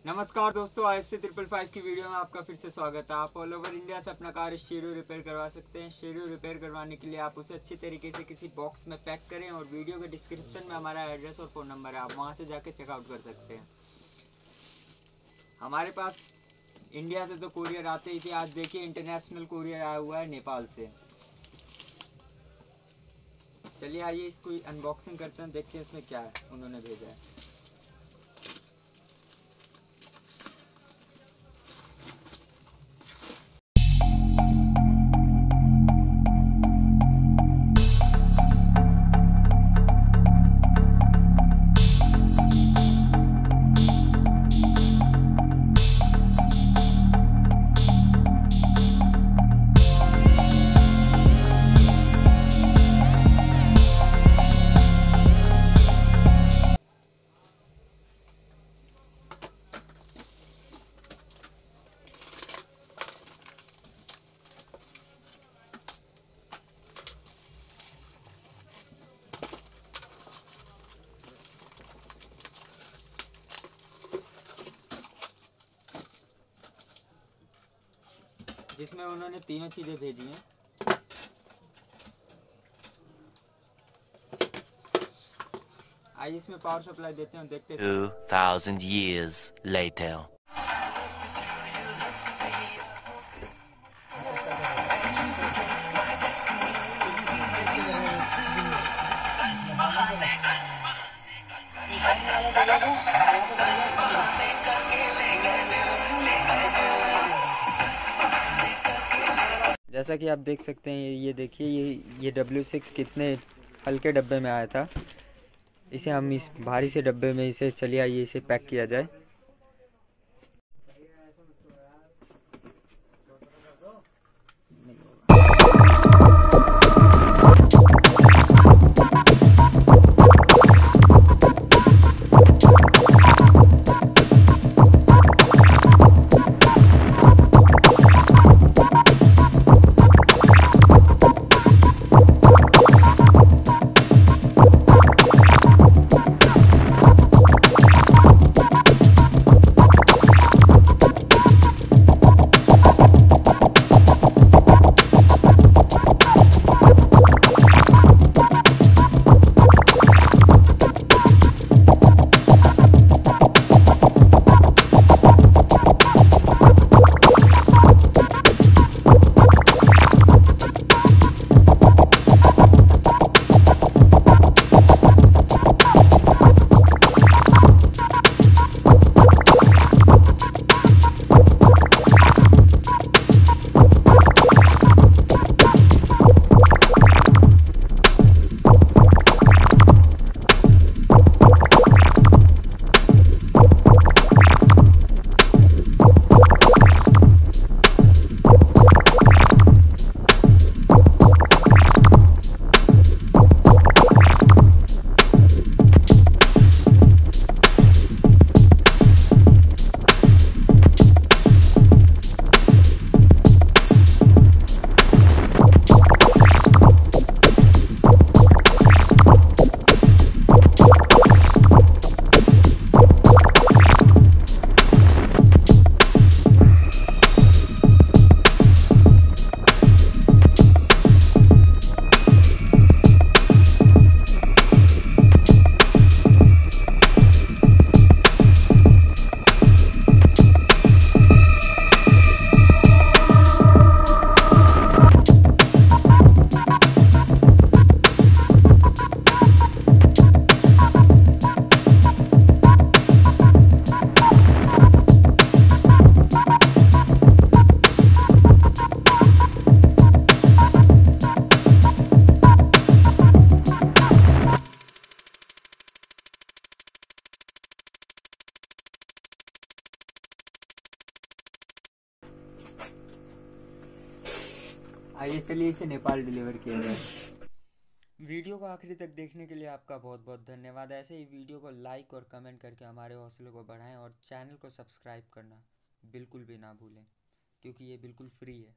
नमस्कार दोस्तों, XUV500 की वीडियो में आपका फिर से स्वागत है। आप ऑल ओवर इंडिया से अपना कार स्टीरियो रिपेयर करवा सकते हैं। स्टीरियो रिपेयर करवाने के लिए आप उसे अच्छी तरीके से किसी बॉक्स में पैक करें और वीडियो के डिस्क्रिप्शन में हमारा एड्रेस और फ़ोन नंबर है, आप वहां से जाके चेकआउट कर सकते हैं। हमारे पास इंडिया से तो कोरियर आते ही थे, आज देखिए इंटरनेशनल कोरियर आया हुआ है नेपाल से। चलिए आइए इसको अनबॉक्सिंग करते हैं, देखते हैं इसमें क्या है उन्होंने भेजा है। जिसमें उन्होंने तीनों चीज़ें भेजी हैं। आइए इसमें पावर सप्लाई देते हैं, देखते हैं 2000 years later. जैसा कि आप देख सकते हैं, ये देखिए ये W6 कितने हल्के डब्बे में आया था। इसे हम इस भारी से डब्बे में इसे चलिए आइए इसे पैक किया जाए। आइए चलिए इसे नेपाल डिलीवर किया जाए। वीडियो को आखिरी तक देखने के लिए आपका बहुत बहुत धन्यवाद। ऐसे ही वीडियो को लाइक और कमेंट करके हमारे हौसले को बढ़ाएं और चैनल को सब्सक्राइब करना बिल्कुल भी ना भूलें, क्योंकि ये बिल्कुल फ्री है।